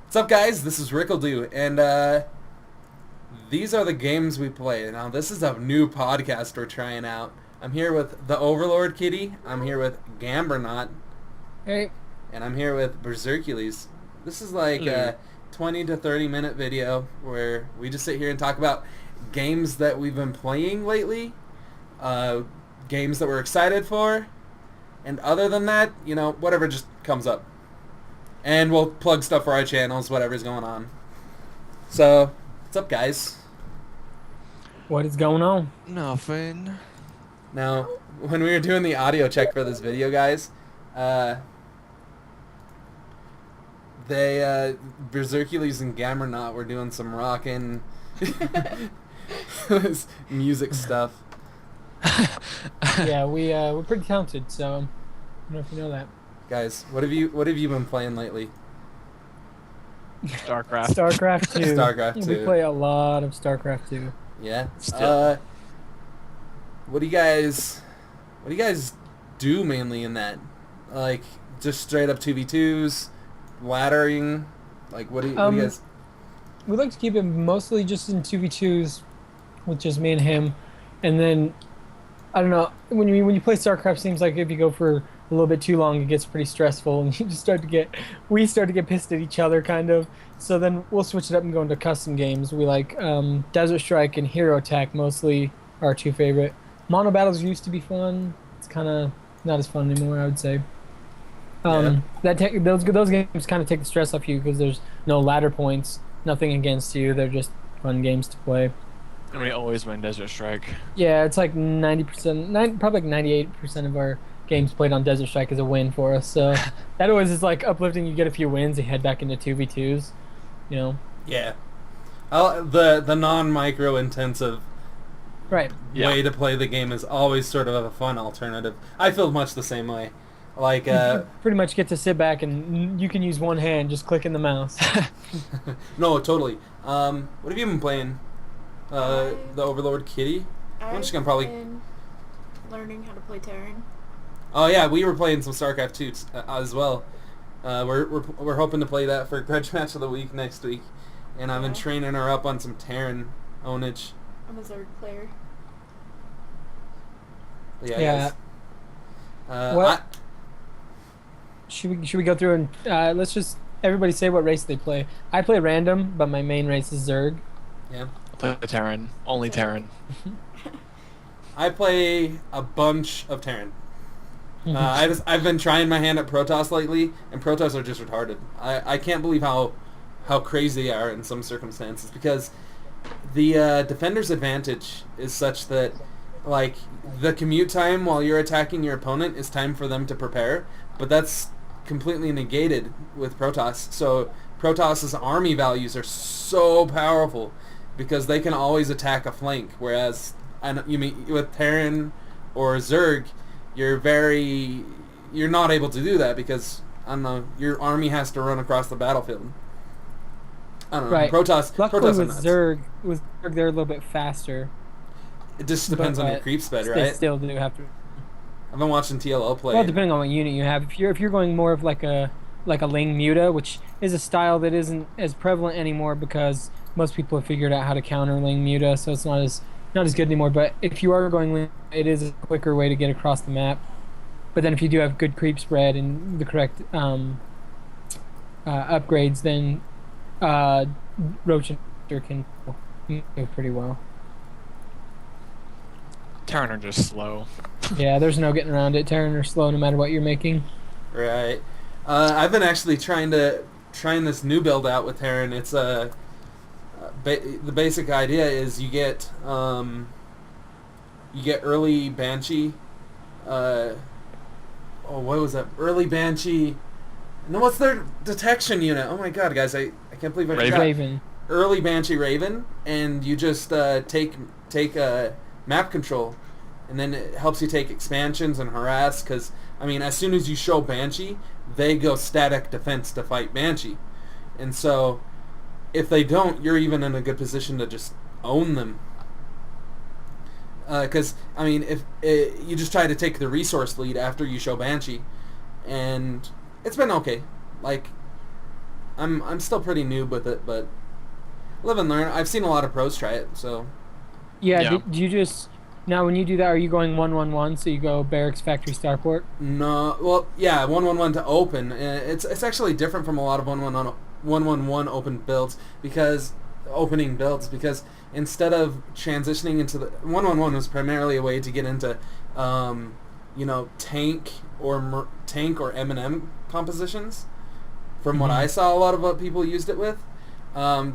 What's up, guys? This is Ricklldo, and these are the games we play. Now, this is a new podcast we're trying out. I'm here with the Overlord Kitty. I'm here with Gambernaut, Hey, and I'm here with Bezerkules. This is like Hello. a 20 to 30 minute video where we just sit here and talk about games that we've been playing lately, games that we're excited for, and other than that, whatever just comes up. And we'll plug stuff for our channels, whatever's going on. So, what's up, guys? what is going on? Nothing. Now, when we were doing the audio check for this video, guys, Bezerkules and Gambernaut were doing some rockin' music stuff. Yeah, we're pretty talented, so I don't know if you know that. Guys, what have you been playing lately? StarCraft. StarCraft 2. StarCraft 2. We play a lot of StarCraft 2. Yeah. Still. What do you guys do mainly in that? Like just straight up 2v2s, laddering? Like what do you guys? We like to keep it mostly just in 2v2s with just me and him. And then, I don't know, when you play StarCraft, it seems like if you go for a little bit too long, it gets pretty stressful, and we start to get pissed at each other, kind of. So then we'll switch it up and go into custom games. We like Desert Strike and Hero Attack mostly are our two favorite. Mono battles used to be fun. It's kind of not as fun anymore, I would say. Those games kind of take the stress off you because there's no ladder points, nothing against you. They're just fun games to play. And we always win Desert Strike. Yeah, it's like 90%, probably like 98% of our games played on Desert Strike is a win for us. So that always is like uplifting. You get a few wins, you head back into 2v2s, you know. Yeah. The non-micro intensive Right. way to play the game is always sort of a fun alternative. I feel much the same way. Like You pretty much get to sit back and you can use one hand, just clicking the mouse. no, totally. What have you been playing? The Overlord Kitty? I'm just gonna probably. Been learning how to play Terran. Oh yeah, we were playing some StarCraft 2 as well. We're hoping to play that for Grudge Match of the Week next week, and I've been Yeah. training her up on some Terran ownage. I'm a Zerg player. Yeah. Yeah. Guys. What? Should we go through and let's just everybody say what race they play. I play random, but my main race is Zerg. Yeah. Play the Terran. Only Terran. I play a bunch of Terran. I've been trying my hand at Protoss lately, and Protoss are just retarded. I can't believe how crazy they are in some circumstances, because the defender's advantage is such that like the commute time while you're attacking your opponent is time for them to prepare, but that's completely negated with Protoss. So Protoss's army values are so powerful because they can always attack a flank, whereas with Terran or Zerg, you're not able to do that because, I don't know, your army has to run across the battlefield. I don't know. Right. Protoss Luckily are with nuts. Zerg, they're a little bit faster. It just depends on your creep sped, They right? still do have to. I've been watching TLO play. Well, depending on what unit you have. If you're going more of like a Ling Muta, which is a style that isn't as prevalent anymore because most people have figured out how to counter Ling Muta, so it's not as good anymore. But if you are going Ling, it is a quicker way to get across the map. But then if you do have good creep spread and the correct upgrades, then Roach and Hunter can move pretty well. Terran are just slow. Yeah, there's no getting around it. Terran are slow no matter what you're making. Right. I've been actually trying this new build out with Terran. It's the basic idea is you get early Banshee. What was that? Early Banshee. No, what's their detection unit? Oh my god, guys, I can't believe I forgot. Raven. Early Banshee Raven, and you just take map control, and then it helps you take expansions and harass, because, I mean, as soon as you show Banshee, they go static defense to fight Banshee. And so, if they don't, you're even in a good position to just own them. Because, I mean, if you just try to take the resource lead after you show Banshee, and it's been okay. Like, I'm still pretty noob with it, but live and learn. I've seen a lot of pros try it, so Yeah. Yeah. Do you just now when you do that, are you going 1-1-1? So you go barracks, factory, starport. no. Well, yeah, 1-1-1 to open. It's actually different from a lot of 1-1-1 open builds because opening builds because instead of transitioning into the 1-1-1 was primarily a way to get into, tank or M&M compositions. From what I saw, a lot of what people used it with.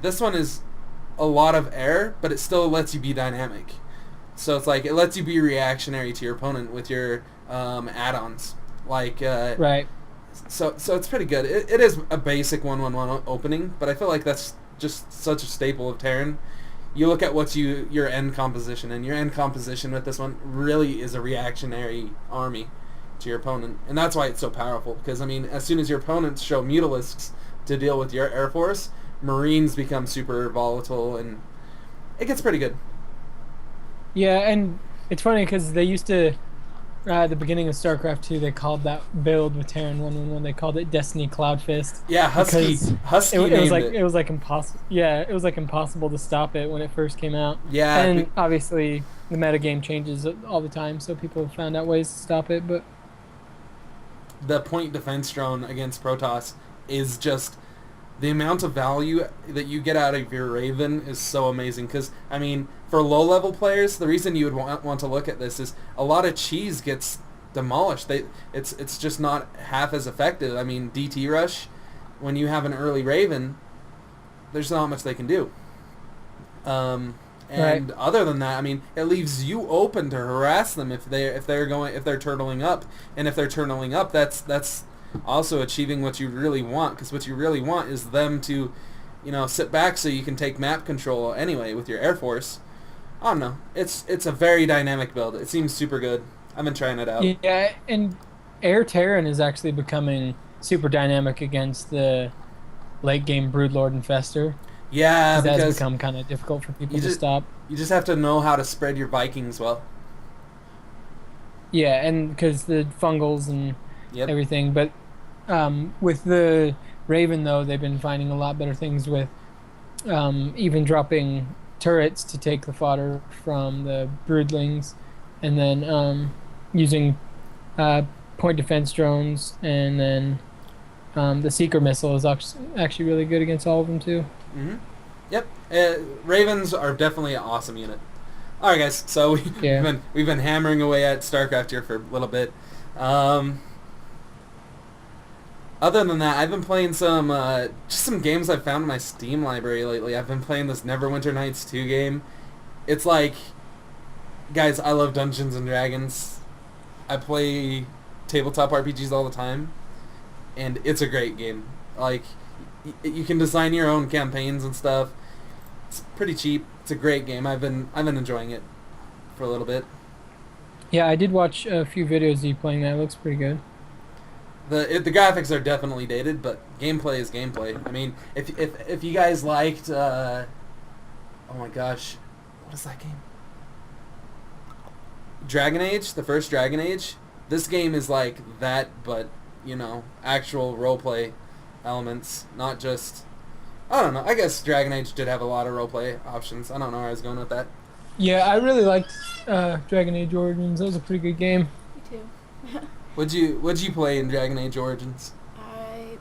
This one is a lot of air, but it still lets you be dynamic. So it's like it lets you be reactionary to your opponent with your add-ons. Right. So it's pretty good. It is a basic 1-1-1 opening, but I feel like that's just such a staple of Terran. You look at your end composition, and your end composition with this one really is a reactionary army to your opponent, and that's why it's so powerful. Because I mean, as soon as your opponents show mutalisks to deal with your air force, Marines become super volatile, and it gets pretty good. Yeah, and it's funny because they used to at the beginning of StarCraft 2, they called that build with Terran 1-1-1. They called it Destiny Cloudfist. Yeah, Husky It named was like it. it was like impossible. Yeah, it was like impossible to stop it when it first came out. Yeah, and obviously the metagame changes all the time, so people found out ways to stop it. But the point defense drone against Protoss is just the amount of value that you get out of your Raven is so amazing. Because I mean, for low-level players, the reason you would want to look at this is a lot of cheese gets demolished. It's just not half as effective. I mean, DT rush, when you have an early Raven, there's not much they can do. And other than that, I mean, it leaves you open to harass them if they're turtling up, and if they're turtling up, that's also achieving what you really want, because what you really want is them to, sit back so you can take map control anyway with your Air Force. I don't know. It's a very dynamic build. It seems super good. I've been trying it out. yeah, and Air Terran is actually becoming super dynamic against the late game Broodlord Infester. Yeah, That's because become kind of difficult for people to stop. you just have to know how to spread your Vikings well. Yeah, and because the fungals and Yep. everything. But with the Raven, though, they've been finding a lot better things with even dropping turrets to take the fodder from the broodlings, and then using point defense drones, and then the Seeker missile is actually really good against all of them, too. Mm-hmm. Yep. Ravens are definitely an awesome unit. All right, guys. So we've been hammering away at StarCraft here for a little bit. Other than that, I've been playing some games I've found in my Steam library lately. I've been playing this Neverwinter Nights 2 game. It's like, guys, I love Dungeons and Dragons. I play tabletop RPGs all the time, and it's a great game. Like, you can design your own campaigns and stuff. It's pretty cheap. It's a great game. I've been enjoying it for a little bit. Yeah, I did watch a few videos of you playing that. It looks pretty good. The graphics are definitely dated, but gameplay is gameplay. I mean, if you guys liked, oh my gosh, what is that game? Dragon Age, the first Dragon Age. This game is like that, but actual roleplay elements, not just. I don't know. I guess Dragon Age did have a lot of roleplay options. I don't know where I was going with that. Yeah, I really liked Dragon Age Origins. That was a pretty good game. Me too. What'd you play in Dragon Age Origins?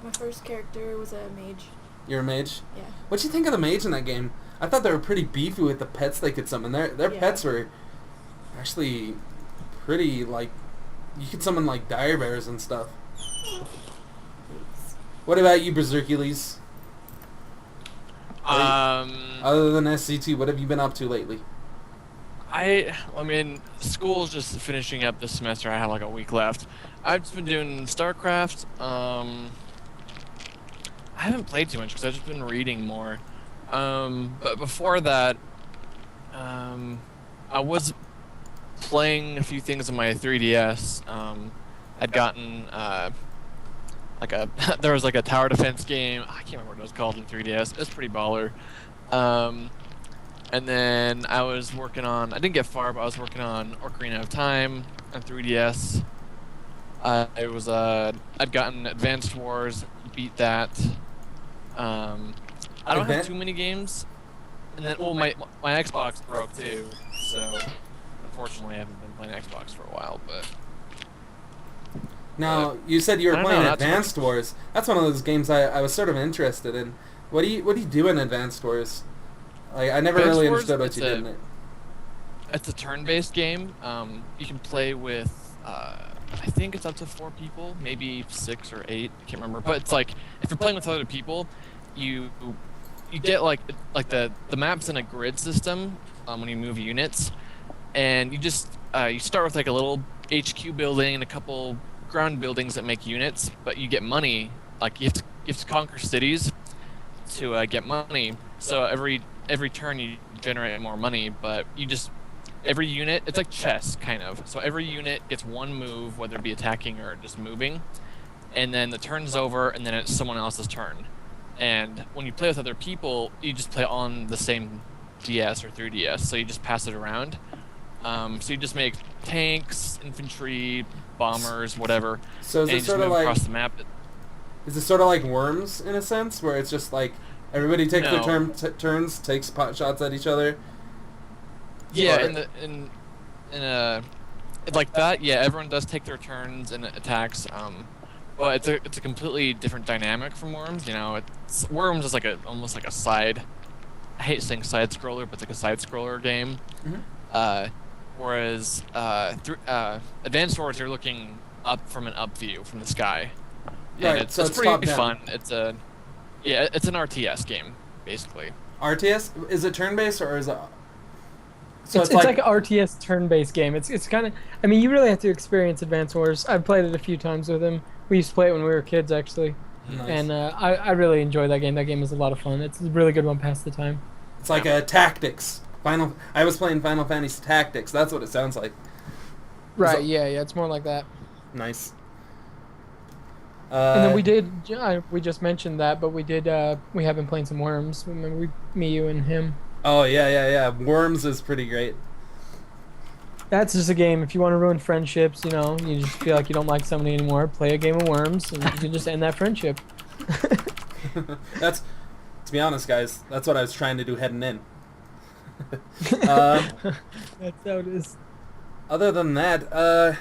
My first character was a mage. You're a mage? Yeah. What'd you think of the mage in that game? I thought they were pretty beefy with the pets they could summon. Their pets were actually pretty, like, you could summon like dire bears and stuff. What about you, Bezerkules? Other than SC2, what have you been up to lately? I mean, school's just finishing up this semester. I have like a week left. I've just been doing StarCraft. I haven't played too much because I've just been reading more. But before that, I was playing a few things on my 3DS. I'd gotten there was like a tower defense game. I can't remember what it was called in 3DS. It's pretty baller. And then I was working on, I didn't get far, but I was working on Ocarina of Time on 3DS. I'd gotten Advanced Wars, beat that. I don't have Advan- too many games, and then my Xbox broke too, so unfortunately I haven't been playing Xbox for a while. But Now, you said you I were don't playing know, not too Advanced Wars. That's one of those games I was sort of interested in. What do you do in Advanced Wars? Like, I never Advanced really Wars, understood what you did in it. it's a turn-based game. You can play with I think it's up to 4 people, maybe 6 or 8. I can't remember. But it's like if you're playing with other people, you get like the map's in a grid system when you move units, and you just you start with like a little HQ building and a couple ground buildings that make units, but you get money. Like you have to conquer cities to get money. So every turn you generate more money, but every unit, it's like chess kind of. So every unit gets one move, whether it be attacking or just moving, and then the turn's over, and then it's someone else's turn. And when you play with other people, you just play on the same DS or 3DS, so you just pass it around. So you just make tanks, infantry, bombers, whatever, So and you just move across the map. is it sort of like Worms in a sense, where it's just like everybody takes No. their turns, takes pot shots at each other? Yeah, Or- in like that. Yeah, everyone does take their turns and attacks. But it's a completely different dynamic from Worms. You know, Worms is like almost like a side. I hate saying side scroller, but it's like a side scroller game. Mhm. Whereas Advanced Wars, you're looking up from an up view from the sky. And Right, it's so it's pretty top-down. fun. It's an RTS game basically. RTS? Is it turn-based or is it... So It's like an RTS turn-based game. It's kind of. I mean, you really have to experience Advance Wars. I've played it a few times with him. We used to play it when we were kids, actually, Nice. and I really enjoy that game. That game is a lot of fun. It's a really good one past the time. It's like a Tactics. I was playing Final Fantasy Tactics. That's what it sounds like. Right? it- Yeah. It's more like that. Nice. And then we just mentioned that, but we have been playing some Worms. Remember, me, you, and him. Oh, yeah. Worms is pretty great. That's just a game. If you want to ruin friendships, you just feel like you don't like somebody anymore, play a game of Worms, and you can just end that friendship. To be honest, guys, that's what I was trying to do heading in. That's how it is. Other than that,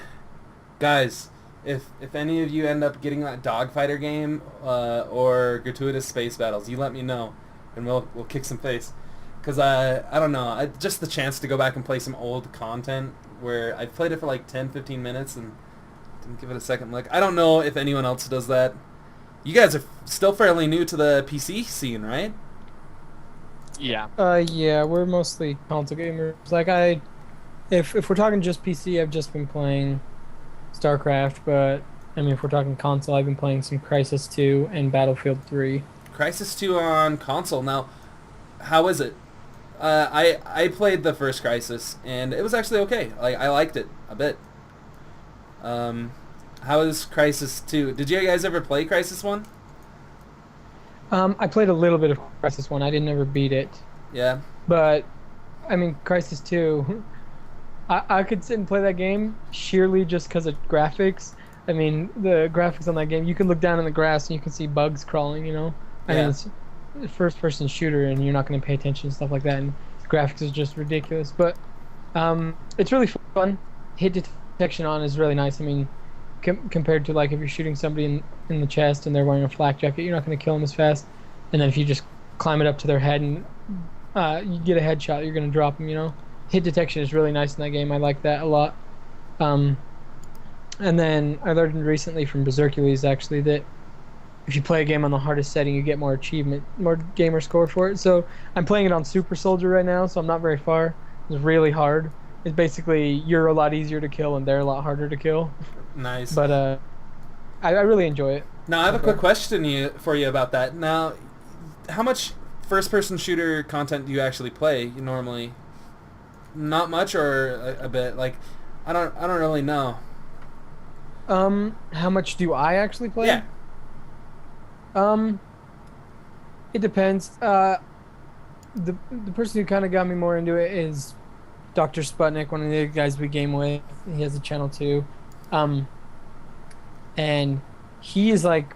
guys, if any of you end up getting that Dogfighter game or Gratuitous Space Battles, you let me know, and we'll kick some face. Because I don't know, just the chance to go back and play some old content where I played it for like 10, 15 minutes and didn't give it a second look. I don't know if anyone else does that. You guys are still fairly new to the PC scene, right? Yeah. Yeah, we're mostly console gamers. Like if we're talking just PC, I've just been playing StarCraft, but I mean, if we're talking console, I've been playing some Crisis 2 and Battlefield 3. Crisis 2 on console. Now, how is it? I played the first Crisis, and it was actually okay. Like, I liked it a bit. How is Crisis 2? Did you guys ever play Crisis 1? I played a little bit of Crisis 1. I didn't ever beat it. Yeah. But, I mean, Crisis 2, I could sit and play that game sheerly just because of graphics. I mean, the graphics on that game, you can look down in the grass and you can see bugs crawling, I mean, it's a first-person shooter and you're not going to pay attention to stuff like that, and the graphics is just ridiculous. But it's really fun. Hit detection on is really nice. I mean, compared to, like, if you're shooting somebody in the chest and they're wearing a flak jacket, you're not going to kill them as fast. And then if you just climb it up to their head and you get a headshot, you're going to drop them, Hit detection is really nice in that game. I like that a lot. And then I learned recently from Bezerkules, actually, that if you play a game on the hardest setting, you get more gamer score for it. So I'm playing it on Super Soldier right now, so I'm not very far. It's really hard. It's basically you're a lot easier to kill and they're a lot harder to kill. Nice. But I really enjoy it. Now, I have a quick question for you about that. Now, how much first-person shooter content do you actually play normally? Not much, or a bit? Like, I don't really know. How much do I actually play? Yeah. It depends. The person who kind of got me more into it is Dr. Sputnik, one of the guys we game with. He has a channel too. And he is like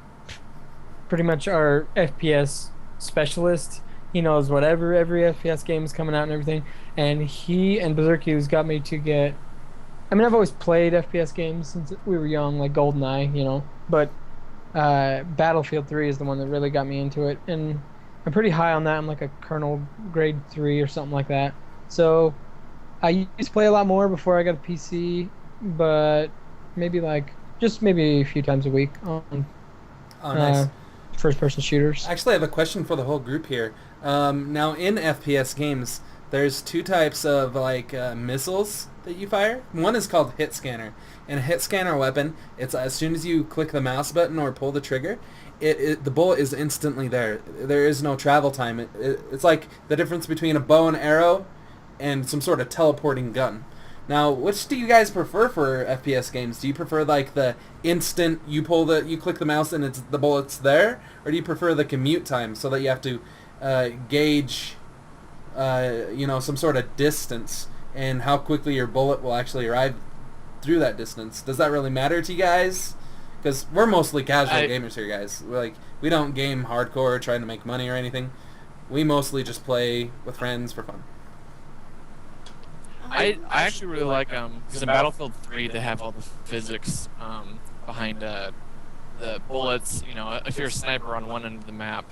pretty much our FPS specialist. He knows whatever every FPS game is coming out and everything. And he and Bezerkules got me to get. I mean, I've always played FPS games since we were young, like GoldenEye, But Battlefield 3 is the one that really got me into it, and I'm pretty high on that. I'm like a Colonel grade 3 or something like that. So I used to play a lot more before I got a PC, but maybe maybe a few times a week on Oh, nice. first-person shooters. Actually, I have a question for the whole group here. Now, in FPS games, there's two types of missiles that you fire. One is called hit scanner. And a hit scanner weapon, it's as soon as you click the mouse button or pull the trigger, the bullet is instantly there. There is no travel time. It's like the difference between a bow and arrow and some sort of teleporting gun. Now, which do you guys prefer for FPS games? Do you prefer like the instant you click the mouse and the bullet's there, or do you prefer the commute time so that you have to gauge, some sort of distance and how quickly your bullet will actually arrive through that distance? Does that really matter to you guys? Because we're mostly casual gamers here, guys. We don't game hardcore trying to make money or anything. We mostly just play with friends for fun. I actually really like because in Battlefield 3 they have all the physics behind the bullets. If you're a sniper on one end of the map,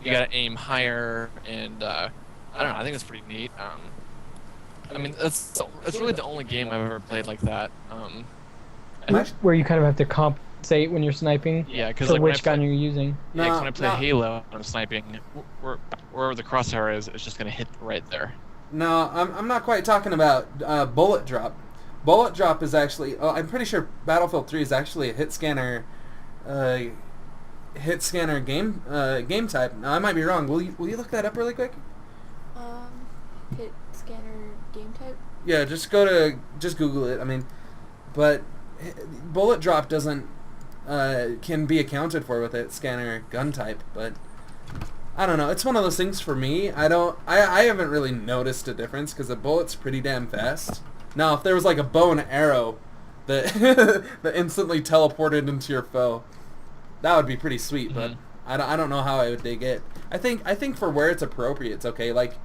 you gotta aim higher, and I don't know. I think it's pretty neat. I mean, it's really the only game I've ever played like that. Where you kind of have to compensate when you're sniping. Yeah, because for which gun you're using. Yeah, 'cause when I play Halo, I'm sniping. Wherever the crosshair is, it's just gonna hit right there. No, I'm not quite talking about bullet drop. Bullet drop is actually. Oh, I'm pretty sure Battlefield 3 is actually a hit scanner game type. Now, I might be wrong. Will you look that up really quick? Hit scanner game type. Yeah, just Google it. I mean, but bullet drop doesn't can be accounted for with a scanner gun type, but I don't know. It's one of those things for me. I haven't really noticed a difference because the bullet's pretty damn fast. Now, if there was like a bow and arrow that that instantly teleported into your foe, that would be pretty sweet. Mm-hmm. But I don't know how I would dig it. I think for where it's appropriate, it's okay. Like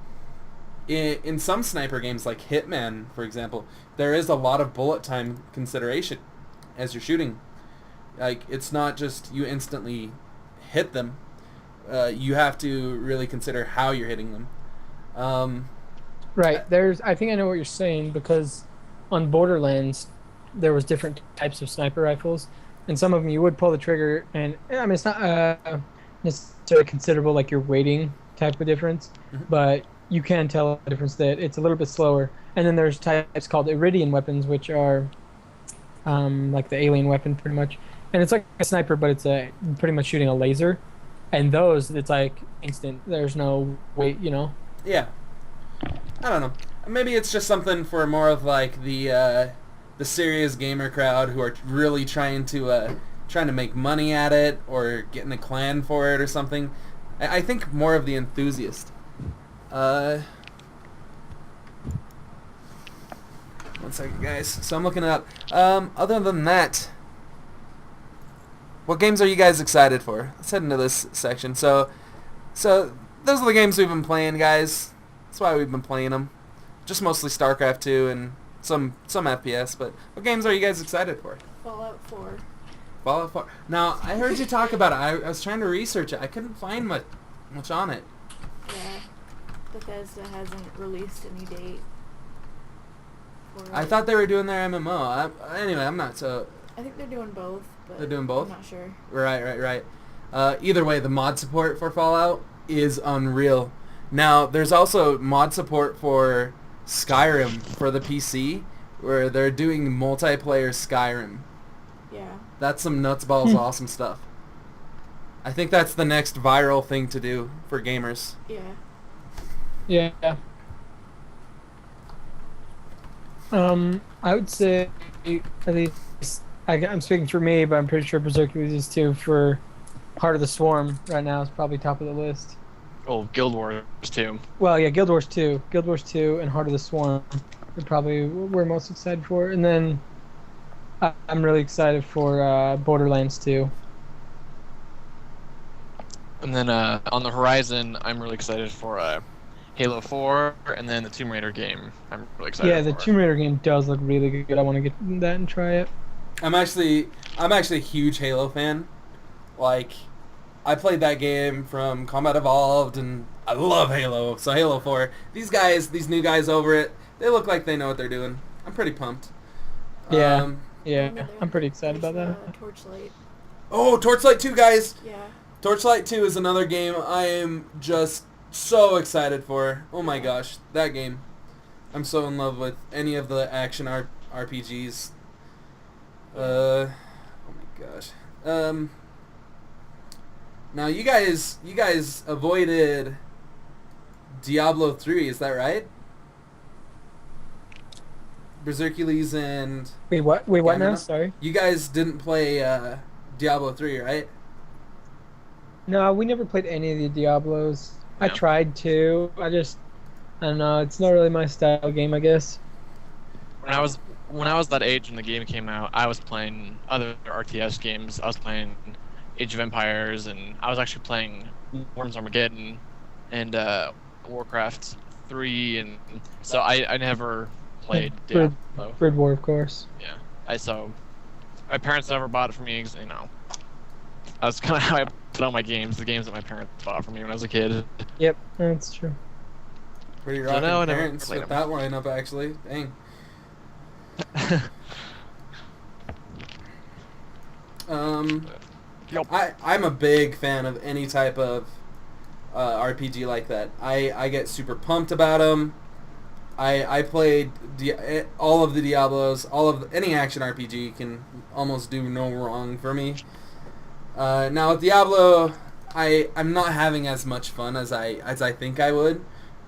in some sniper games, like Hitman, for example, there is a lot of bullet time consideration as you're shooting. Like, it's not just you instantly hit them. You have to really consider how you're hitting them. Right. I think I know what you're saying, because on Borderlands there was different types of sniper rifles, and some of them you would pull the trigger, and I mean it's not necessarily considerable like your weighting type of difference, but you can tell a difference that it's a little bit slower. And then there's types called Iridian weapons, which are like the alien weapon pretty much, and it's like a sniper, but it's pretty much shooting a laser. And those, it's like instant. There's no wait, Yeah. I don't know. Maybe it's just something for more of like the serious gamer crowd who are really trying to make money at it or getting a clan for it or something. I think more of the enthusiast. One second, guys. So I'm looking it up. Other than that, what games are you guys excited for? Let's head into this section. So those are the games we've been playing, guys. That's why we've been playing them. Just mostly StarCraft 2 and some FPS. But what games are you guys excited for? Fallout 4. Fallout 4. Now, I heard you talk about it. I was trying to research it. I couldn't find much on it. Yeah. Bethesda hasn't released any date for it. I thought they were doing their MMO. Anyway, I'm not so... I think they're doing both, but They're doing both? I'm not sure. Right. Either way, the mod support for Fallout is unreal. Now, there's also mod support for Skyrim for the PC, where they're doing multiplayer Skyrim. Yeah. That's some nuts balls awesome stuff. I think that's the next viral thing to do for gamers. Yeah. Yeah. I would say, at least, I'm speaking for me, but I'm pretty sure Bezerkules is too, for Heart of the Swarm right now is probably top of the list. Oh, Guild Wars 2. Well, yeah, Guild Wars 2. Guild Wars 2 and Heart of the Swarm are probably what we're most excited for. And then I'm really excited for Borderlands 2. And then on the horizon, I'm really excited for Halo 4, and then the Tomb Raider game. I'm really excited Yeah, for. the Tomb Raider game does look really good. I want to get that and try it. I'm actually a huge Halo fan. Like, I played that game from Combat Evolved, and I love Halo. So Halo 4. These new guys over it, they look like they know what they're doing. I'm pretty pumped. Yeah, Um, yeah, I'm pretty excited about that. Torchlight. oh, Torchlight 2, guys! Yeah. Torchlight 2 is another game I am just so excited for. Oh my gosh, that game. I'm so in love with any of the action RPGs. Oh my gosh. Now you guys avoided Diablo 3, is that right? Berserkules and Wait, what? Wait, what now? Gambernaut? Sorry. You guys didn't play Diablo 3, right? No, we never played any of the Diablos. I No. tried to. I don't know. It's not really my style game, I guess. When I was that age when the game came out, I was playing other RTS games. I was playing Age of Empires, and I was actually playing Worms Armageddon and Warcraft 3, and so I never played Grid, Diablo. Grid War, of course. Yeah, my parents never bought it for me. 'Cause, that's kind of how I put on my games. The games that my parents bought for me when I was a kid. Yep, that's true. Pretty So rocking no, I never parents played with them. that lineup, actually. Dang. Yep. I'm a big fan of any type of RPG like that. I get super pumped about them. I played all of the Diablos, any action RPG can almost do no wrong for me. Now with Diablo, I'm not having as much fun as I think I would,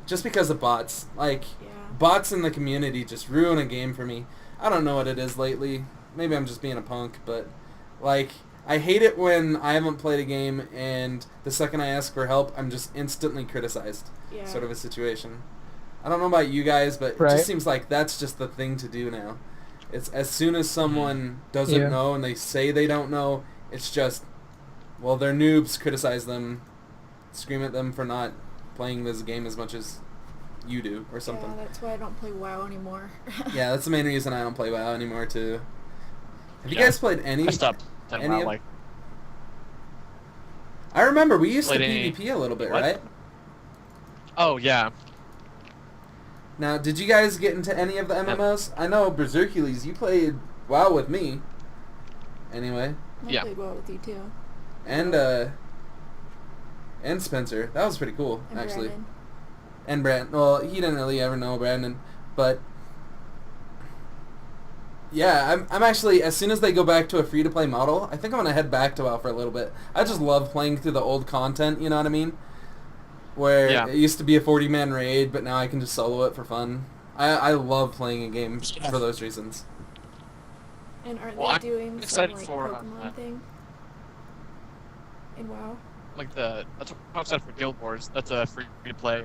just because of bots. Like, Yeah. bots in the community just ruin a game for me. I don't know what it is lately. Maybe I'm just being a punk, but like, I hate it when I haven't played a game and the second I ask for help, I'm just instantly criticized. Yeah. Sort of a situation. I don't know about you guys, but it Right. just seems like that's just the thing to do now. It's as soon as someone doesn't Yeah. know and they say they don't know, it's just, well, they're noobs, criticize them, scream at them for not playing this game as much as you do or something. Yeah, that's why I don't play WoW anymore. Yeah, that's the main reason I don't play WoW anymore too. Have you Yeah. guys played any? I stopped playing Any WoW, of- like I remember we used to Played any- PvP a little bit, what? right? oh yeah. Now, did you guys get into any of the MMOs? I know Bezerkules, you played WoW with me. Anyway, I Yeah. played WoW with you too. and Spencer. That was pretty cool, And actually. Brandon. And Brandon. Well, he didn't really ever know Brandon, but yeah, I'm actually, as soon as they go back to a free-to-play model, I think I'm gonna head back to WoW for a little bit. I just love playing through the old content, you know what I mean? Where Yeah. it used to be a 40-man raid, but now I can just solo it for fun. I love playing a game Yeah. for those reasons. And aren't Well, they I'm doing some excited like for, Pokemon thing? In WoW? Like that's what I'm excited for Guild Wars. That's a free to play.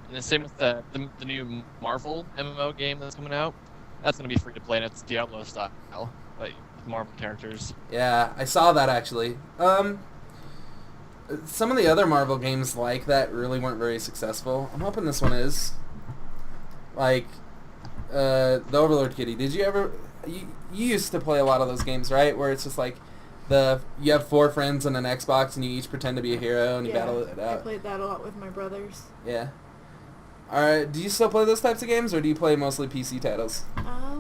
And the same with the new Marvel MMO game that's coming out. That's gonna be free to play and it's Diablo style, like with Marvel characters. Yeah, I saw that actually. Some of the other Marvel games like that really weren't very successful. I'm hoping this one is. Like, the Overlord Kitty. Did you ever? You used to play a lot of those games, right? Where it's just like, you have 4 friends and an Xbox, and you each pretend to be a hero and you Yeah, battle it I out. played that a lot with my brothers. Yeah. All right. Do you still play those types of games, or do you play mostly PC titles? I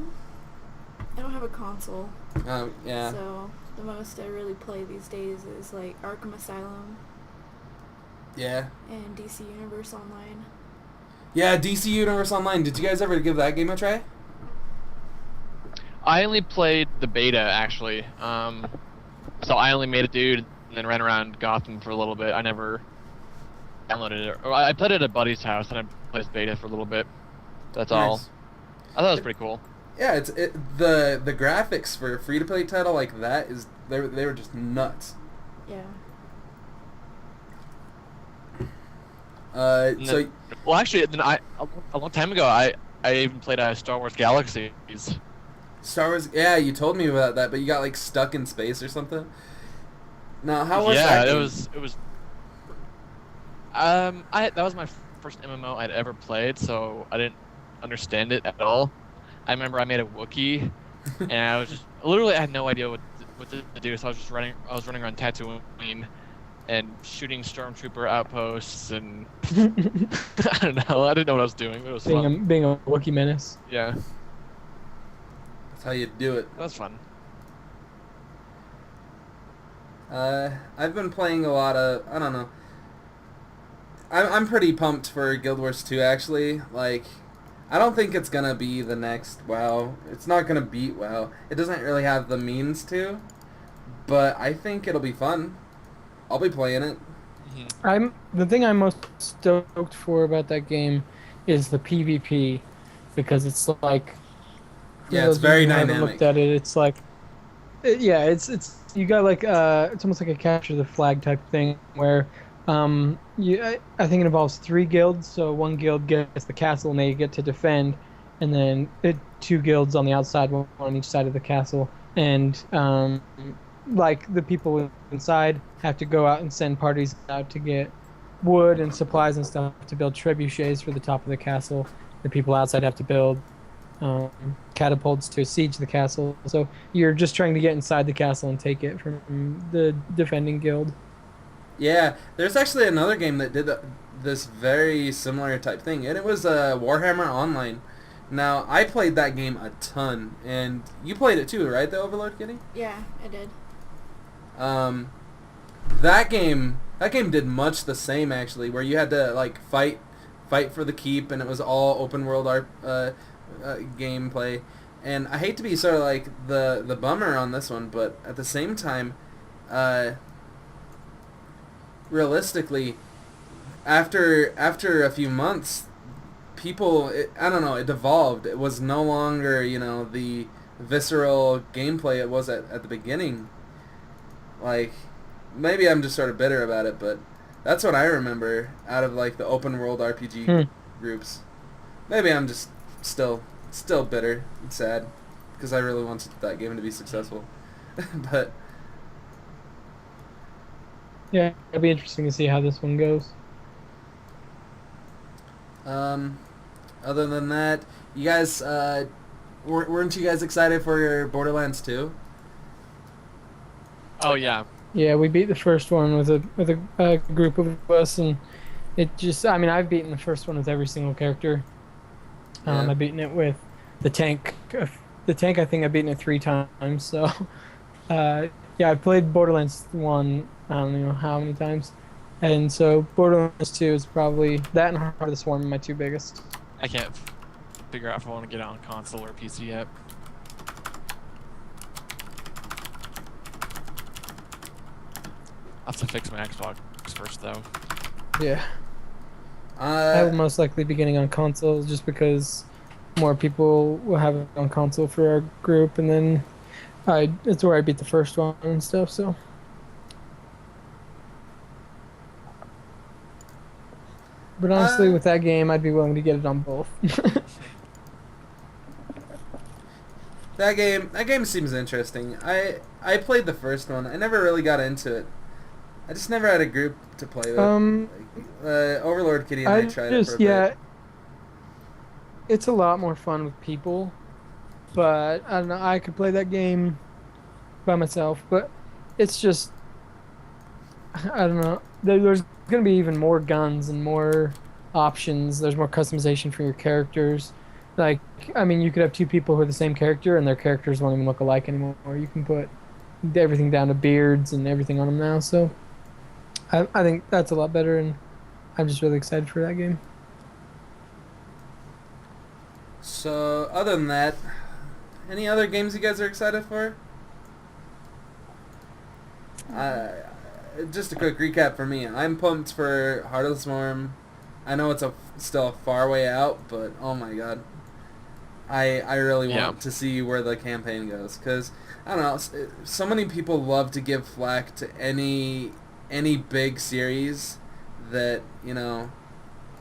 don't have a console. Yeah. So the most I really play these days is like Arkham Asylum Yeah. and DC Universe Online. Yeah. DC Universe Online. Did you guys ever give that game a try? I only played the beta actually. So I only made a dude and then ran around Gotham for a little bit. I never downloaded it. Or I played it at a buddy's house and I played beta for a little bit. That's all. Nice. I thought it was pretty cool. Yeah, the graphics for a free to play title like that is they were just nuts. Yeah. So Well, actually, then a long time ago, I even played Star Wars Galaxies. Star Wars, yeah, you told me about that, but you got like stuck in space or something. Now, how was yeah, that? it game? was that was my first MMO I'd ever played, so I didn't understand it at all. I remember I made a Wookiee, and I was just literally I had no idea what to do, so I was running around Tatooine and shooting stormtrooper outposts, and I don't know, I didn't know what I was doing, but it was fun. being a Wookiee menace. Yeah, That's how you do it. that was fun. I've been playing a lot of, I don't know. I'm pretty pumped for Guild Wars 2, actually. Like, I don't think it's gonna be the next WoW. It's not gonna beat WoW. It doesn't really have the means to, but I think it'll be fun. I'll be playing it. The thing I'm most stoked for about that game is the PvP, because it's like, for Yeah, those it's of you very who haven't dynamic. looked at it, it's like, yeah, it's you got like it's almost like a capture the flag type thing where I think it involves 3 guilds. So one guild gets the castle and they get to defend, and then 2 guilds on the outside, one on each side of the castle, and like the people inside have to go out and send parties out to get wood and supplies and stuff to build trebuchets for the top of the castle. The people outside have to build catapults to siege the castle. So you're just trying to get inside the castle and take it from the defending guild. Yeah, there's actually another game that did this very similar type thing, and it was Warhammer Online. Now, I played that game a ton, and you played it too, right, the Overlord Kitty? Yeah, I did. That game did much the same, actually, where you had to like fight for the keep, and it was all open world gameplay. And I hate to be sort of like the bummer on this one, but at the same time, realistically, after a few months, I don't know, it devolved. It was no longer, the visceral gameplay it was at the beginning. Like, maybe I'm just sort of bitter about it, but that's what I remember out of like the open world RPG groups. Maybe I'm just still bitter and sad because I really wanted that game to be successful. But Yeah, it'll be interesting to see how this one goes. other than that, you guys weren't you guys excited for your Borderlands 2? Oh yeah, Yeah, we beat the first one with a group of us, and it just, I mean, I've beaten the first one with every single character. Yeah. I've beaten it with the tank. The tank, I think I've beaten it 3 times. So, yeah, I've played Borderlands 1, I don't know how many times. And so Borderlands 2 is probably, that and Heart of the Swarm are my 2 biggest. I can't figure out if I want to get it on console or PC yet. I'll have to fix my Xbox first, though. Yeah. I will Uh, most likely be getting on console just because more people will have it on console for our group, and then it's where I beat the first one and stuff. So but honestly, with that game, I'd be willing to get it on both. that game seems interesting. I played the first one. I never really got into it. I just never had a group to play with. Overlord Kitty and I tried it for a bit. It's a lot more fun with people, but I don't know. I could play that game by myself, but it's just, I don't know. There's going to be even more guns and more options. There's more customization for your characters. Like, I mean, you could have 2 people who are the same character, and their characters won't even look alike anymore. You can put everything down to beards and everything on them now. So I think that's a lot better, and I'm just really excited for that game. So, other than that, any other games you guys are excited for? Just a quick recap for me. I'm pumped for Heart of the Swarm. I know it's still a far way out, but oh my god. I really want to see where the campaign goes, because, I don't know, so many people love to give flack to any big series that,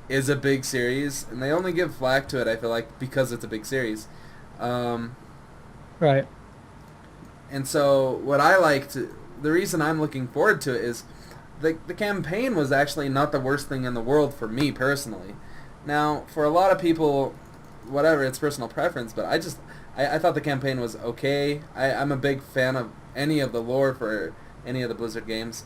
is a big series, and they only give flack to it, I feel like, because it's a big series. Right. And so what the reason I'm looking forward to it is the campaign was actually not the worst thing in the world for me personally. Now, for a lot of people, whatever, it's personal preference, but I thought the campaign was okay. I'm a big fan of any of the lore for any of the Blizzard games.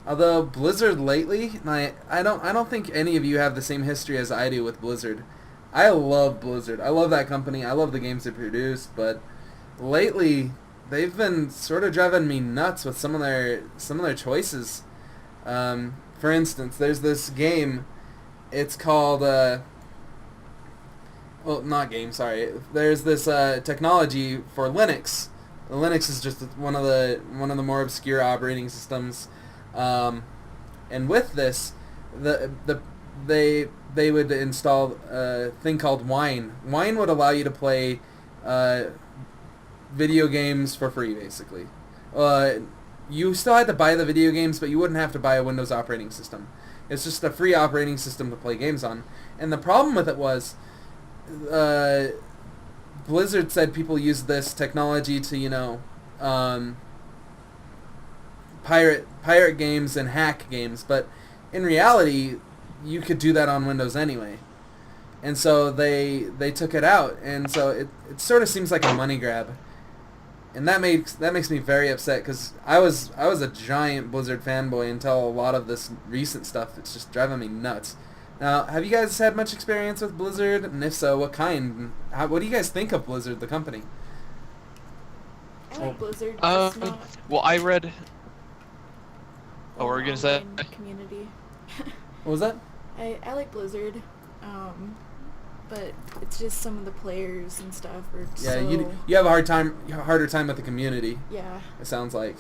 Although Blizzard lately, I don't think any of you have the same history as I do with Blizzard. I love Blizzard. I love that company. I love the games they produce, but lately they've been sort of driving me nuts with some of their choices. For instance, there's this game. It's called well, not game. Sorry. There's this technology for Linux. Linux is just one of the more obscure operating systems, and with this, they would install a thing called Wine. Wine would allow you to play video games for free, basically. You still had to buy the video games, but you wouldn't have to buy a Windows operating system. It's just a free operating system to play games on. And the problem with it was, Blizzard said people use this technology to, pirate games and hack games, but in reality, you could do that on Windows anyway. And so they took it out, and so it sort of seems like a money grab. And that makes me very upset, because I was a giant Blizzard fanboy until a lot of this recent stuff. It's just driving me nuts. Now, have you guys had much experience with Blizzard? And if so, what kind? What do you guys think of Blizzard, the company? I like Blizzard. It's not well, I read. Oh, what were you gonna say? online community. What was that? I like Blizzard, but it's just some of the players and stuff are Yeah, so... you have a harder time with the community. Yeah. It sounds like.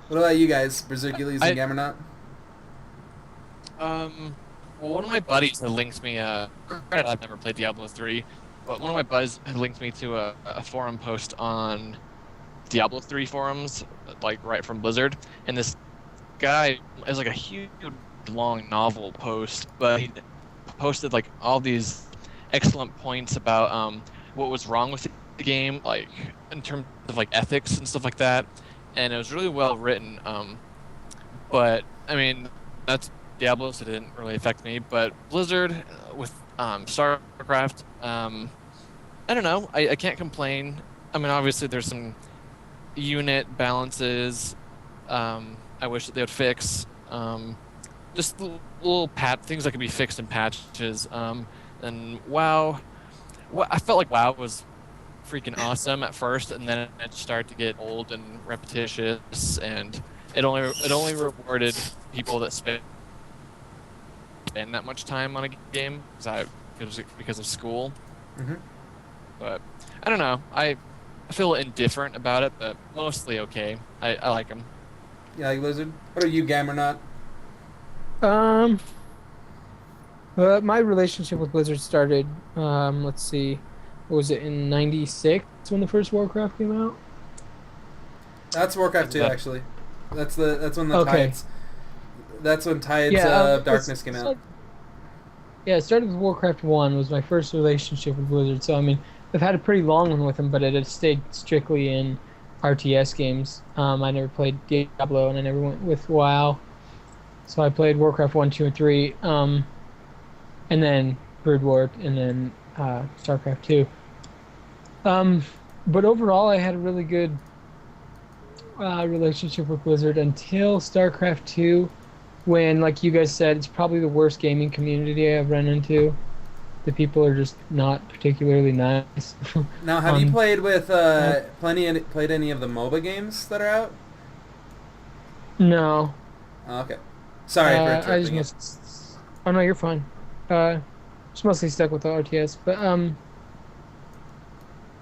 What about you guys, Bezerkules and Gambernaut? Well, one of my buddies had linked me. Granted, I've never played Diablo 3, but one of my buddies had linked me to a forum post on Diablo 3 forums, like right from Blizzard, and this guy is like a huge, long novel post, but he posted like all these excellent points about what was wrong with the game, like in terms of like ethics and stuff like that, and it was really well written. But I mean, that's Diablo, so it didn't really affect me. But Blizzard with StarCraft, I don't know. I can't complain. I mean, obviously there's some unit balances I wish that they would fix. Just little things that could be fixed in patches. And WoW, I felt like WoW was freaking awesome at first, and then it started to get old and repetitious, and it only rewarded people that spend that much time on a game because of school. Mm-hmm. But I don't know. I feel indifferent about it, but mostly okay. I like them. Yeah, like Blizzard. What are you, Gambernaut? My relationship with Blizzard started, let's see, what was it, in 96 when the first Warcraft came out? That's Warcraft 2, actually. That's when the Okay. Tides. That's when Tides of Darkness came out. Yeah, it started with Warcraft 1 was my first relationship with Blizzard. So I mean, I've had a pretty long one with them, but it had stayed strictly in RTS games. I never played Diablo, and I never went with WoW. So I played Warcraft 1, 2, and 3, and then Brood War, and then StarCraft 2. But overall, I had a really good relationship with Blizzard until StarCraft 2, when, like you guys said, it's probably the worst gaming community I've run into. The people are just not particularly nice. Now, have you played with played any of the MOBA games that are out? No. Oh, okay. Sorry for interrupting you. Oh no, you're fine. Just mostly stuck with the RTS, but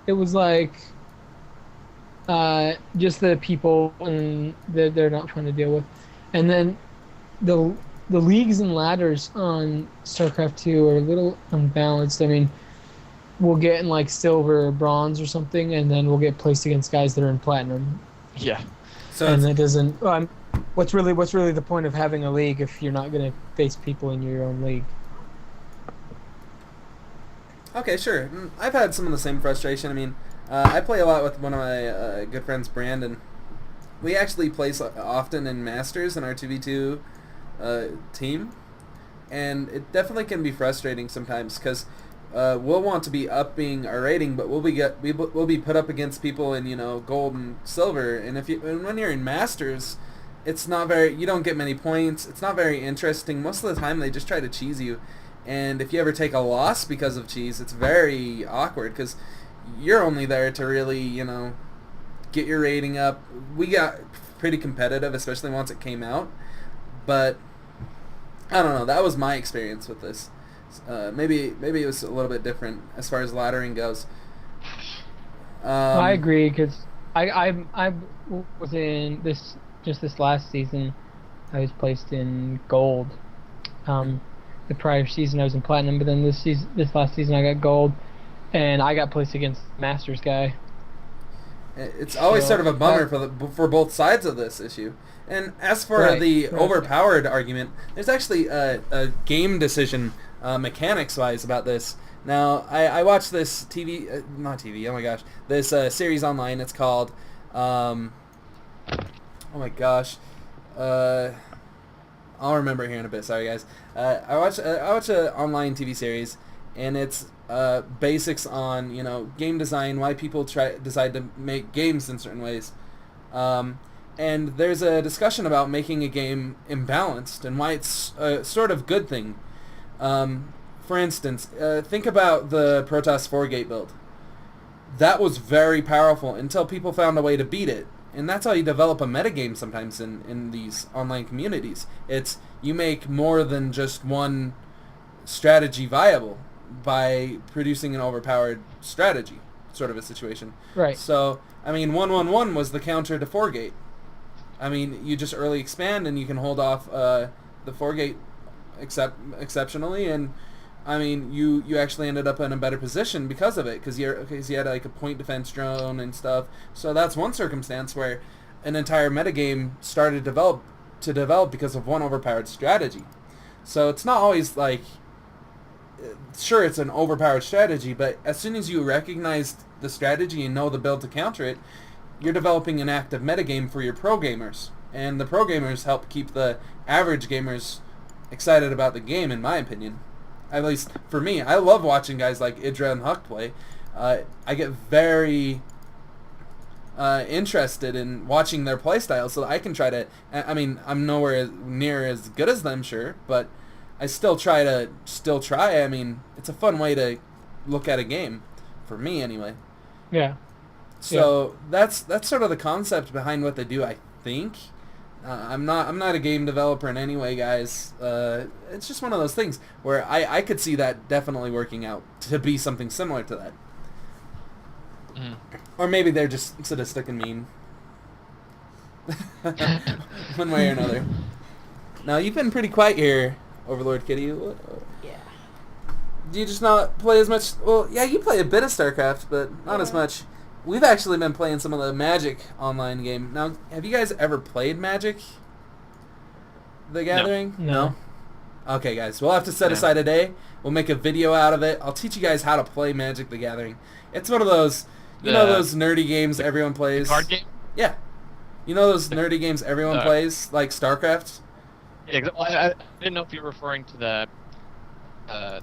it was like just the people and they're not fun to deal with, and then the leagues and ladders on StarCraft 2 are a little unbalanced. I mean, we'll get in like silver or bronze or something, and then we'll get placed against guys that are in platinum. Yeah. So and it doesn't. What's really the point of having a league if you're not going to face people in your own league? Okay, sure. I've had some of the same frustration. I mean, I play a lot with one of my good friends, Brandon, we actually play often in Masters in our 2v2 team, and it definitely can be frustrating sometimes because we'll want to be upping our rating, but we'll be put up against people in gold and silver, and when you're in Masters, it's not very, you don't get many points. It's not very interesting. Most of the time they just try to cheese you, and if you ever take a loss because of cheese, it's very awkward because you're only there to really get your rating up. We got pretty competitive, especially once it came out, but I don't know. That was my experience with this. Maybe it was a little bit different as far as laddering goes. I agree because I was in this last season. I was placed in gold. The prior season I was in platinum, but then this last season I got gold, and I got placed against Masters guy. It's always sort of a bummer for both sides of this issue. And as for the overpowered argument, there's actually a game decision mechanics-wise about this. Now, I watched this not TV, oh my gosh, this series online. It's called, oh my gosh, I'll remember here in a bit, sorry guys. I watch an online TV series, and it's basics on game design, why people decide to make games in certain ways, and there's a discussion about making a game imbalanced and why it's a sort of good thing. For instance, think about the Protoss 4-gate build. That was very powerful until people found a way to beat it, and that's how you develop a metagame sometimes in these online communities. It's you make more than just one strategy viable by producing an overpowered strategy, sort of a situation. Right. So, I mean, 1-1-1 was the counter to 4-gate. I mean, you just early expand and you can hold off the 4-gate exceptionally, and I mean, you actually ended up in a better position because of it, because you had like a point defense drone and stuff. So that's one circumstance where an entire metagame started to develop because of one overpowered strategy. So it's not always like, sure, it's an overpowered strategy, but as soon as you recognize the strategy and know the build to counter it, you're developing an active metagame for your pro gamers. And the pro gamers help keep the average gamers excited about the game, in my opinion. At least for me, I love watching guys like Idra and Huck play. I get very interested in watching their playstyle, so I can try to. I mean, I'm nowhere near as good as them, sure, but I still try. I mean, it's a fun way to look at a game, for me anyway. Yeah. So that's sort of the concept behind what they do, I think. I'm not a game developer in any way, guys. It's just one of those things where I could see that definitely working out to be something similar to that. Mm. Or maybe they're just sadistic and mean. One way or another. Now, you've been pretty quiet here, Overlord Kitty. Yeah. Do you just not play as much? Well, yeah, you play a bit of StarCraft, but not as much. We've actually been playing some of the Magic online game. Now, have you guys ever played Magic the Gathering? No. Okay, guys. We'll have to set aside a day. We'll make a video out of it. I'll teach you guys how to play Magic the Gathering. It's one of those, you know those nerdy games everyone plays? Card game? Yeah. You know those nerdy games everyone plays, like StarCraft? Yeah, I didn't know if you were referring to the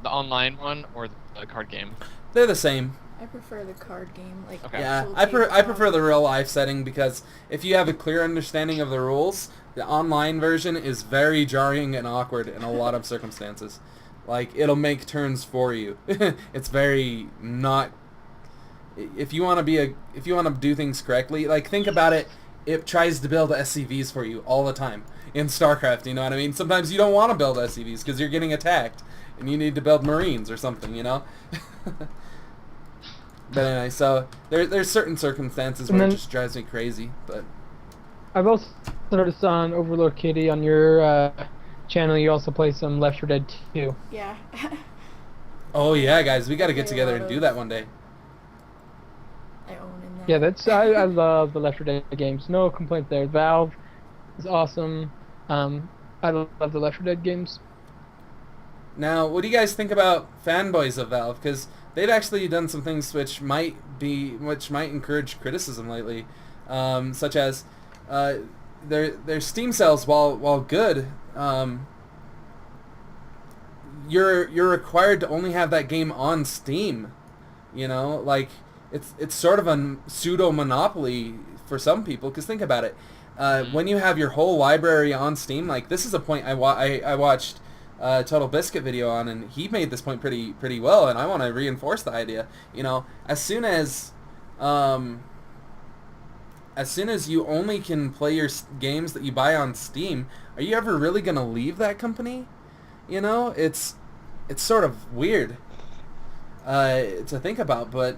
online one or the card game. They're the same. I prefer the card game. Like Okay. Yeah, actual I tabletop. prefer the real life setting because if you have a clear understanding of the rules, the online version is very jarring and awkward in a lot of circumstances. Like, it'll make turns for you. It's very not. If you want to do things correctly, like, think about it. It tries to build SCVs for you all the time in StarCraft. You know what I mean? Sometimes you don't want to build SCVs because you're getting attacked and you need to build Marines or something. You know. But anyway, so there's certain circumstances where it just drives me crazy. But I've also noticed on Overlord Kitty on your channel you also play some Left 4 Dead 2. Yeah. oh yeah, guys, we got to get Okay, together a and lot do of- that one day. I own in that. Yeah, I love the Left 4 Dead games. No complaint there. Valve is awesome. I love the Left 4 Dead games. Now, what do you guys think about fanboys of Valve? Because they've actually done some things which might encourage criticism lately, such as their Steam sales, while good, you're required to only have that game on Steam. You know, like it's sort of a pseudo monopoly for some people. Because think about it, when you have your whole library on Steam, like this is a point I watched Total Biscuit video on, and he made this point pretty well, and I want to reinforce the idea. You know, as soon as you only can play your games that you buy on Steam, are you ever really gonna leave that company? You know, it's sort of weird to think about, but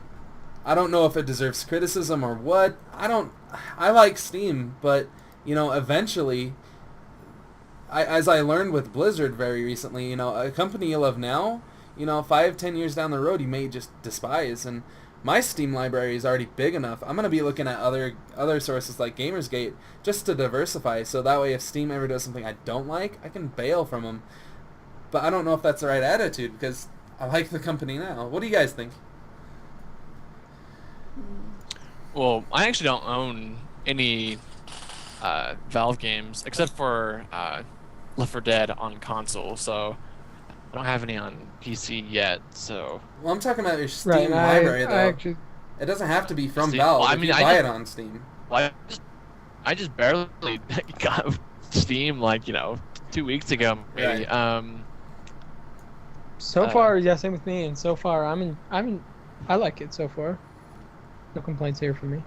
I don't know if it deserves criticism or what. I like Steam, but you know, eventually, as I learned with Blizzard very recently, you know, a company you love now, you know, 5-10 years down the road, you may just despise. And my Steam library is already big enough. I'm gonna be looking at other sources like Gamersgate just to diversify, so that way if Steam ever does something I don't like, I can bail from them. But I don't know if that's the right attitude, because I like the company now. What do you guys think? Well, I actually don't own any Valve games except for Left 4 Dead on console, so I don't have any on PC yet. So. Well, I'm talking about your Steam library, though. It doesn't have to be from Steam, Valve. well, I if mean, you buy it on Steam. Well, I just barely got Steam, like, you know, 2 weeks ago, maybe. Right. So far, yeah, same with me. And so far, I like it so far. No complaints here from me.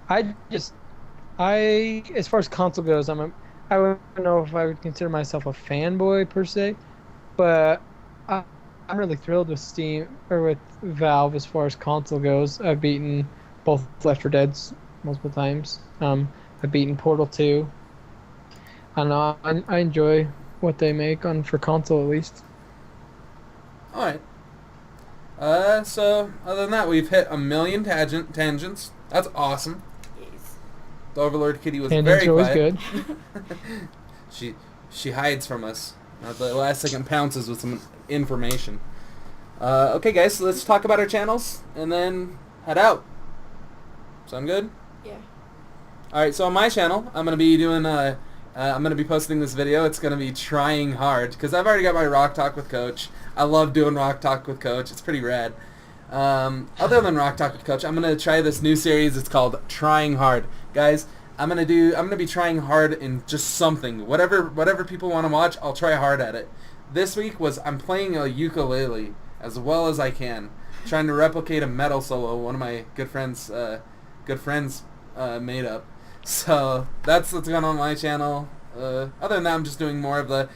As far as console goes, I don't know if I would consider myself a fanboy per se, but I'm really thrilled with Steam or with Valve as far as console goes. I've beaten both Left 4 Deads multiple times. I've beaten Portal 2. I don't know. I enjoy what they make for console at least. All right. So other than that, we've hit a million tangents. That's awesome. Yes. The Overlord Kitty was Tangents very are always quiet. good. She hides from us. At the last second, pounces with some information. Okay, guys, so let's talk about our channels and then head out. Sound good? Yeah. All right. So on my channel, I'm gonna be doing I'm going to be posting this video. It's going to be trying hard because I've already got my Rock Talk with Coach. I love doing Rock Talk with Coach. It's pretty rad. Other than Rock Talk with Coach, I'm going to try this new series. It's called Trying Hard. Guys, I'm going to be trying hard in just something. Whatever people want to watch, I'll try hard at it. This week I'm playing a ukulele as well as I can, trying to replicate a metal solo one of my good friends made up. So that's what's going on my channel. Other than that, I'm just doing more of the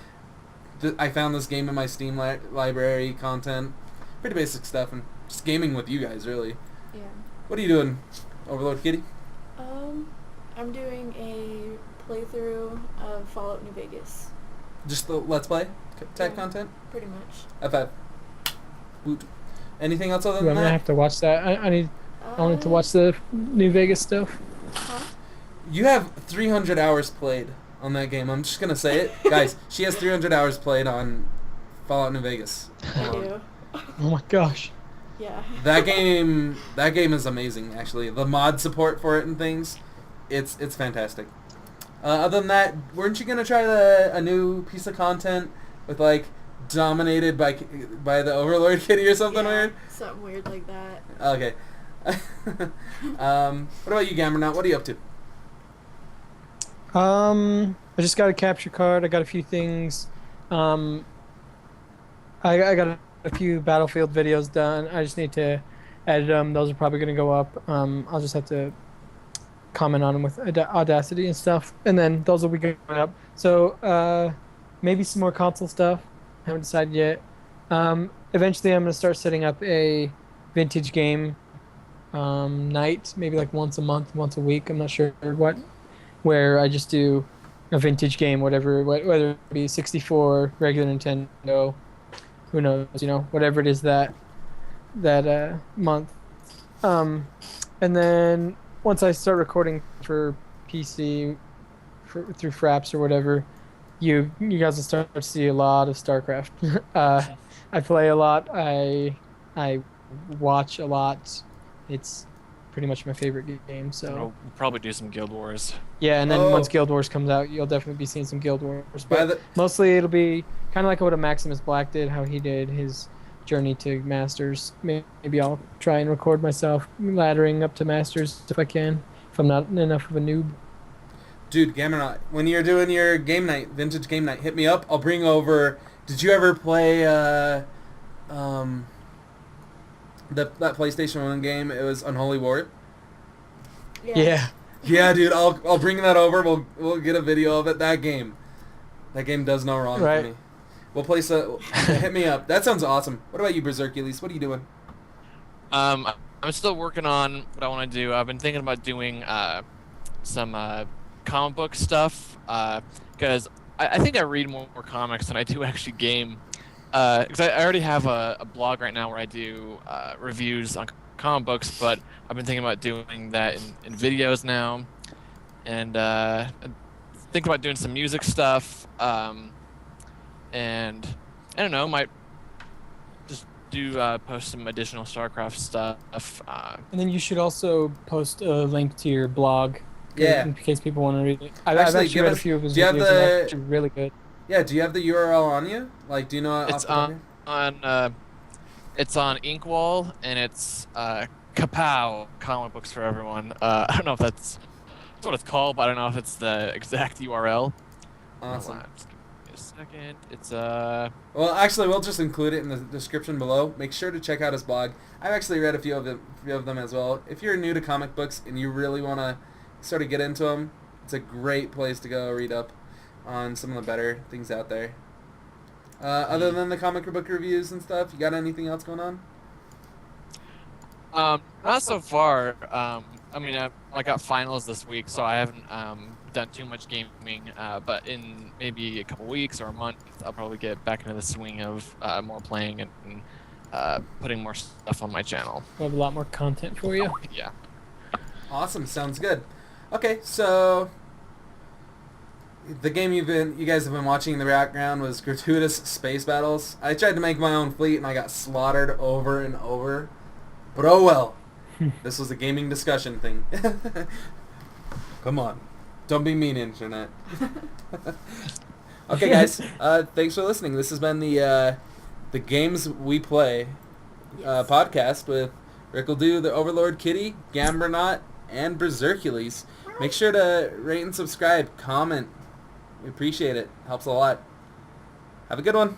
I found this game in my Steam library content. Pretty basic stuff, and just gaming with you guys, really. Yeah. What are you doing, Overlord Kitty? I'm doing a playthrough of Fallout New Vegas. Just the Let's Play type Yeah. content? Pretty much. F5. Woot. Anything else other I'm than gonna that? have to watch that. I wanted to watch the New Vegas stuff. Huh? You have 300 hours played on that game. I'm just going to say it. Guys, she has 300 hours played on Fallout New Vegas. I do. Oh my gosh. Yeah. That game is amazing, actually. The mod support for it and things, it's fantastic. Other than that, weren't you going to try a new piece of content with, like, dominated by the Overlord Kitty or something Yeah, weird? something weird like that. Okay. What about you, Gambernaut? What are you up to? I just got a capture card. I got a few things. I got a few Battlefield videos done. I just need to edit them. Those are probably going to go up. I'll just have to comment on them with Audacity and stuff, and then those will be going up. So maybe some more console stuff. Haven't decided yet. Eventually, I'm going to start setting up a vintage game night, maybe like once a month, once a week. I'm not sure what. Where I just do a vintage game, whether it be 64, regular Nintendo, who knows, whatever it is that month. And then once I start recording for PC through Fraps or whatever, you guys will start to see a lot of StarCraft. I play a lot. I watch a lot. It's pretty much my favorite game. So We'll probably do some Guild Wars. yeah, and then Oh. once Guild Wars comes out, you'll definitely be seeing some Guild Wars. By But the mostly it'll be kind of like what a Maximus Black did, how he did his journey to Masters. Maybe I'll try and record myself laddering up to Masters if I can, if I'm not enough of a noob. dude, Gambernaut, when you're doing your game night, vintage game night, hit me up. I'll bring over. Did you ever play that PlayStation 1 game? It was Unholy War. Yeah. Yeah, dude, I'll bring that over. We'll get a video of it. That game does no wrong Right. for me. We'll play hit me up. That sounds awesome. What about you, Bezerkules? What are you doing? I'm still working on what I want to do. I've been thinking about doing some comic book stuff because I think I read more comics than I do actually game. Because I already have a blog right now where I do reviews on comic books, but I've been thinking about doing that in videos now, and thinking about doing some music stuff. And I don't know, might just do post some additional StarCraft stuff. And then you should also post a link to your blog. Yeah. In case people want to read it. I've Actually, actually give read a us- few of his do you have videos. And they're the- actually really good. Yeah, do you have the URL on you? Like, do you know? It's on Inkwall, and it's Kapow Comic Books for Everyone. I don't know if that's what it's called, but I don't know if it's the exact URL. Awesome. Just give me a second. It's Well, actually, we'll just include it in the description below. Make sure to check out his blog. I've actually read a few of them as well. If you're new to comic books and you really want to sort of get into them, it's a great place to go read up on some of the better things out there. Other than the comic book reviews and stuff, you got anything else going on? not so far. I mean, I got finals this week, so I haven't done too much gaming. But in maybe a couple weeks or a month, I'll probably get back into the swing of more playing and putting more stuff on my channel. We'll have a lot more content for you. Yeah. Awesome, sounds good. Okay, so the game you guys have been watching in the background was Gratuitous Space Battles. I tried to make my own fleet and I got slaughtered over and over. But oh well. This was a gaming discussion thing. Come on. Don't be mean, Internet. Okay, guys. Thanks for listening. This has been the Games We Play Yes. podcast with Ricklldo, the Overlord Kitty, Gambernaut, and Bezerkules. Make sure to rate and subscribe, comment. We appreciate it. Helps a lot. Have a good one.